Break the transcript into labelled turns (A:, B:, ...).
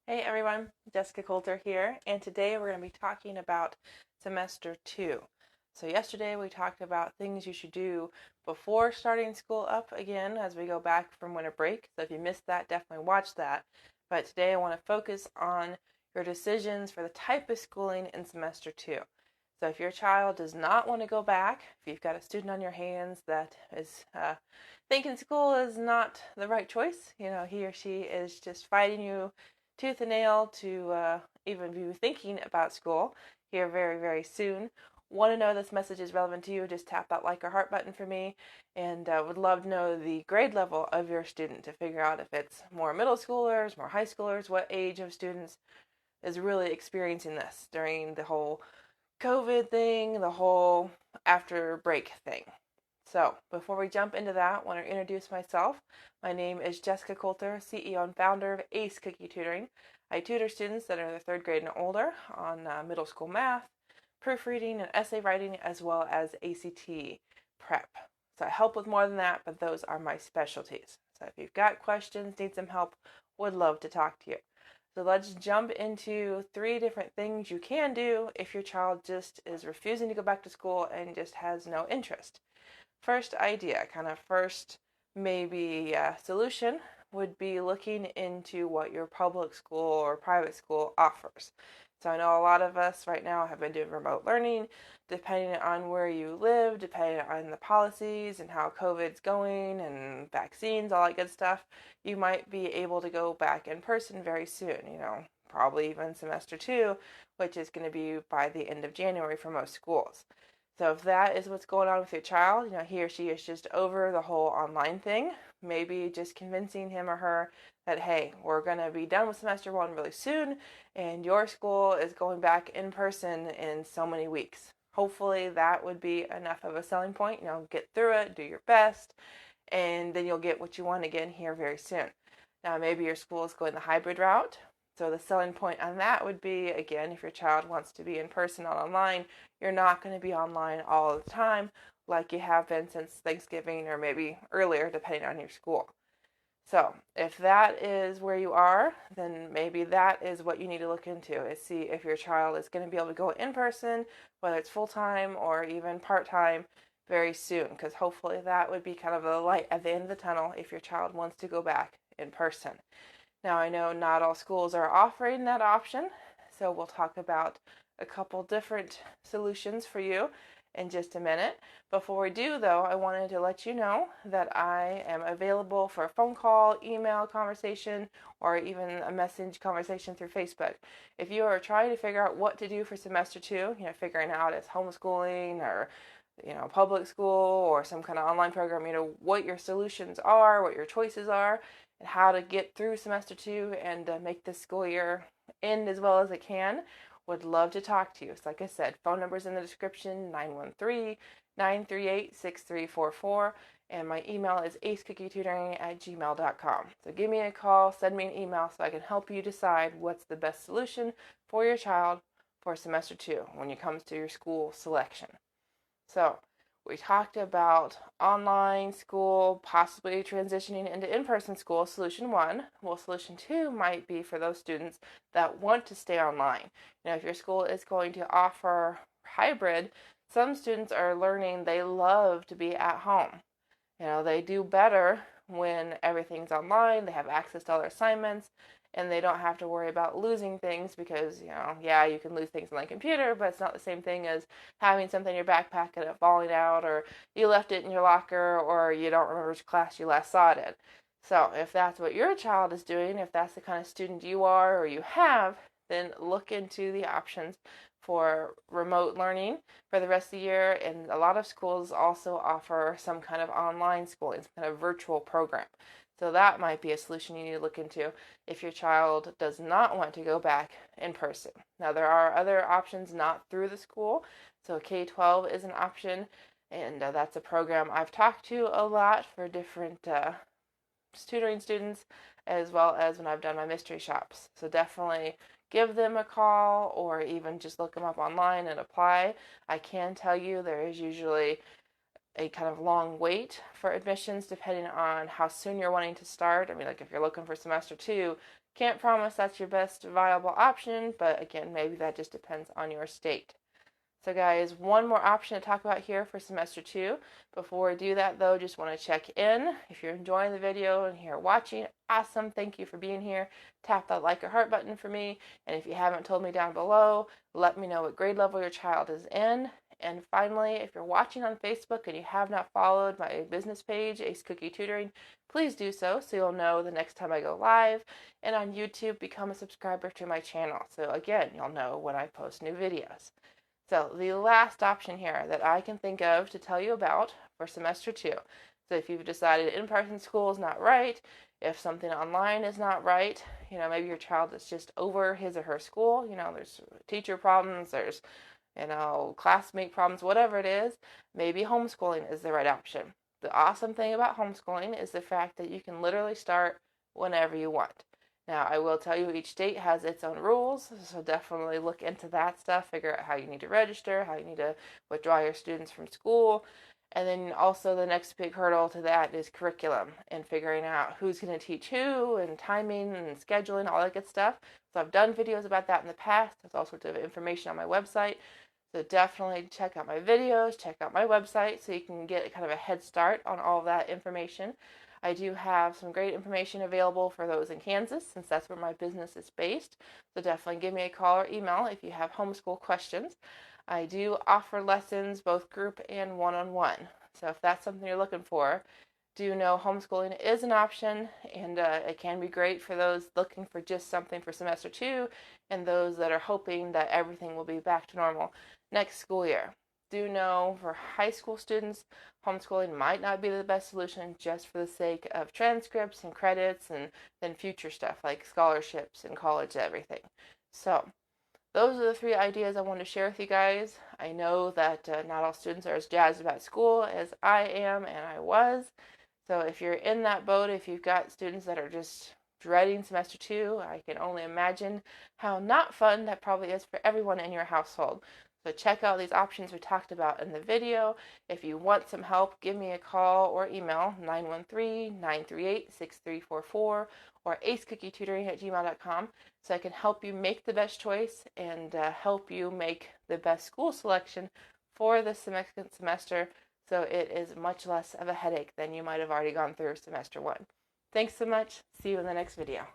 A: Hey everyone, Jessica Coulter here, and today we're going to be talking about semester 2. So yesterday we talked about things you should do before starting school up again as we go back from winter break. So if you missed that, definitely watch that. But today I want to focus on your decisions for the type of schooling in semester 2. So if your child does not want to go back, if you've got a student on your hands that is thinking school is not the right choice, he or she is just fighting you tooth and nail to even be thinking about school here very, very soon. Want to know this message is relevant to you, just tap that like or heart button for me, and would love to know the grade level of your student to figure out if it's more middle schoolers, more high schoolers, what age of students is really experiencing this during the whole COVID thing, the whole after break thing. So, before we jump into that, I want to introduce myself. My name is Jessica Coulter, CEO and founder of ACE Cookie Tutoring. I tutor students that are in the third grade and older on middle school math, proofreading, and essay writing, as well as ACT prep. So, I help with more than that, but those are my specialties. So, if you've got questions, need some help, would love to talk to you. So let's jump into 3 different things you can do if your child just is refusing to go back to school and just has no interest. First idea, kind of first maybe solution would be looking into what your public school or private school offers. So I know a lot of us right now have been doing remote learning, depending on where you live, depending on the policies and how COVID's going and vaccines, all that good stuff, you might be able to go back in person very soon, probably even semester 2, which is going to be by the end of January for most schools. So if that is what's going on with your child, he or she is just over the whole online thing, maybe just convincing him or her that, hey, we're going to be done with semester 1 really soon, and your school is going back in person in so many weeks. Hopefully that would be enough of a selling point. Get through it, do your best, and then you'll get what you want again here very soon. Now, maybe your school is going the hybrid route. So the selling point on that would be, again, if your child wants to be in person, not online, you're not going to be online all the time like you have been since Thanksgiving or maybe earlier, depending on your school. So if that is where you are, then maybe that is what you need to look into, is see if your child is going to be able to go in person, whether it's full-time or even part-time, very soon, because hopefully that would be kind of a light at the end of the tunnel if your child wants to go back in person. Now, I know not all schools are offering that option, so we'll talk about a couple different solutions for you in just a minute. Before we do, though, I wanted to let you know that I am available for a phone call, email conversation, or even a message conversation through Facebook. If you are trying to figure out what to do for semester 2, figuring out if homeschooling or public school or some kind of online program, what your solutions are, what your choices are, and how to get through semester 2 and make this school year end as well as it can, would love to talk to you. So like I said, phone number's in the description, 913-938-6344, and my email is acecookie@gmail.com. So give me a call, send me an email so I can help you decide what's the best solution for your child for semester 2 when it comes to your school selection. So we talked about online school, possibly transitioning into in-person school, solution 1. Well, solution 2 might be for those students that want to stay online. If your school is going to offer hybrid, some students are learning they love to be at home. They do better when everything's online, they have access to all their assignments, and they don't have to worry about losing things because, yeah, you can lose things on the computer, but it's not the same thing as having something in your backpack and it falling out, or you left it in your locker, or you don't remember which class you last saw it in. So if that's what your child is doing, if that's the kind of student you are or you have, then look into the options for remote learning for the rest of the year. And a lot of schools also offer some kind of online schooling, some kind of virtual program. So that might be a solution you need to look into if your child does not want to go back in person. Now, there are other options not through the school. So K-12 is an option, and that's a program I've talked to a lot for different tutoring students, as well as when I've done my mystery shops. So definitely give them a call or even just look them up online and apply. I can tell you there is usually a kind of long wait for admissions depending on how soon you're wanting to start. Like if you're looking for semester 2, Can't promise that's your best viable option, but again, maybe that just depends on your state. So guys, one more option to talk about here for semester 2. Before we do that though, just want to check in. If you're enjoying the video and you're watching, awesome, thank you for being here. Tap that like or heart button for me. And if you haven't told me down below, let me know what grade level your child is in. And finally, if you're watching on Facebook and you have not followed my business page, Ace Cookie Tutoring, please do so you'll know the next time I go live. And on YouTube, become a subscriber to my channel. So again, you'll know when I post new videos. So the last option here that I can think of to tell you about for semester 2. So if you've decided in-person school is not right, if something online is not right, maybe your child is just over his or her school, there's teacher problems, there's, classmate problems, whatever it is, maybe homeschooling is the right option. The awesome thing about homeschooling is the fact that you can literally start whenever you want. Now, I will tell you each state has its own rules, so definitely look into that stuff, figure out how you need to register, how you need to withdraw your students from school, and then also the next big hurdle to that is curriculum and figuring out who's going to teach who and timing and scheduling, all that good stuff. So I've done videos about that in the past. There's all sorts of information on my website. So definitely check out my videos, check out my website so you can get kind of a head start on all of that information. I do have some great information available for those in Kansas since that's where my business is based. So definitely give me a call or email if you have homeschool questions. I do offer lessons, both group and one-on-one. So if that's something you're looking for, do know homeschooling is an option, and it can be great for those looking for just something for semester 2 and those that are hoping that everything will be back to normal next school year. Do know for high school students, homeschooling might not be the best solution just for the sake of transcripts and credits and then future stuff like scholarships and college, everything. So those are the 3 ideas I wanted to share with you guys. I know that not all students are as jazzed about school as I am and I was. So if you're in that boat, if you've got students that are just dreading semester 2, I can only imagine how not fun that probably is for everyone in your household. So check out these options we talked about in the video. If you want some help, give me a call or email 913-938-6344 or acecookie@gmail.com so I can help you make the best choice and help you make the best school selection for this semester so it is much less of a headache than you might have already gone through semester 1. Thanks so much. See you in the next video.